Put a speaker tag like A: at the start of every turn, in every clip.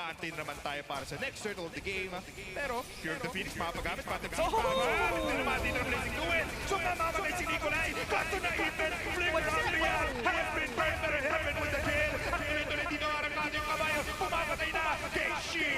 A: Antay naman tayo para sa next turtle of the game. Pero, Fear of the Phoenix, mapagamit. Pati ba? Hindi naman dito na Blazing Duet. So, mamamatay si Nikolai. Kato na even. Flicker on Real. Has been burned, pero Heaven with the kill. At tuloy-tuloy dito arangkado yung kabayo. Pumamatay na. Keishi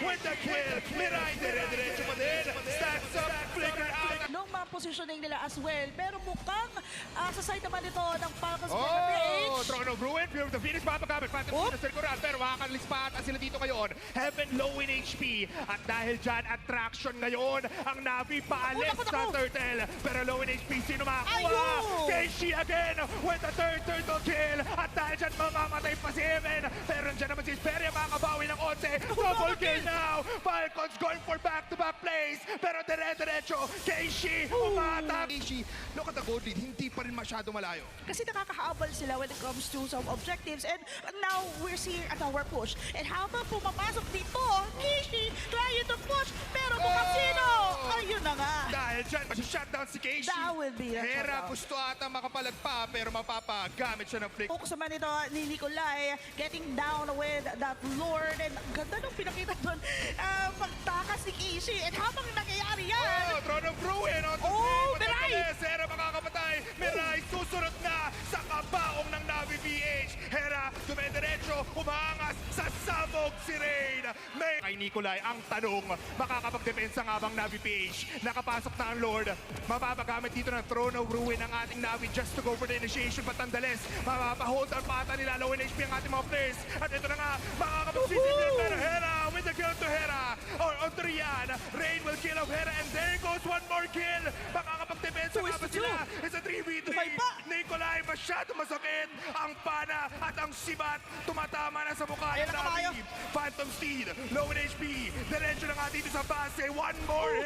A: with the kill. Mirai, dire-diretso pa din. Stacks up. Flicker out.
B: Nung mga positioning nila as well. Pero mukhang sa side naman ito ng Falcons
A: Oh,
B: PH.
A: Throne of Ruin, Fear of the Phoenix, mapagamit. Phantom Speed sa likuran, pero makakalis pa ata sila dito ngayon. Heaven low in HP. At dahil dyan, attraction ngayon. Ang Navi paalis sa Turtle. Pero low in HP, sino makakuha? Keishi again with the third turtle kill. At dahil dyan, mamamatay pa si Heaven. Pero dyan naman si Speria, makakabawi ng 11. Double kill now. Falcons going for back-to-back plays. Pero dire-diretso, Keishi umatang.
C: Keishi, look at the gold lead, hindi pa rin masyado malayo.
B: Kasi nakakahabol sila when it comes to some objectives. And now, we're seeing a tower push. And habang pumapasok dito, Keishi trying to push. Pero mukhang sino? Ayun na nga.
A: Dahil dyan, shutdown si Keishi.
B: That will be a
A: Hera
B: shutdown.
A: gusto ata makapalag pa, pero mapapagamit siya ng flick.
B: Focus naman ito ni Nikolai getting down with that Lord. And ang ganda nung pinakita doon. Pagtakas ni Keishi. And habang nangyayari yan,
A: Oh, Throne of Ruin.
B: Mirai!
A: Hera makakapatay. Mirai susunod na sa kabaong ng Navi PH. Hera, dumediretso, umaangas sa sabog si Rain. May kay Nikolai ang tanong, makakapagdepensa nga bang Navi PH? Nakapasok na ang Lord. Mapapagamit dito ng Throne of Ruin ang ating Navi just to go for the initiation. Patandales, mapapahold ang pata nila. Low in HP ang ating mga players. At ito na nga, makakapagsisimil. Pero Hera with the kill to Hera. Or on Trian, Rain will kill off Hera. And there goes one more kill. Makakapagdepensa nga ba sila? It's a 3v3. Nikolai, masyado masakit ang pana at ang sibat. Tumatama na sa mukha
B: Ayan
A: ng
B: na kabayo.
A: Navi. Phantom Steed, low in HP. Diretso na nga dito sa base. One more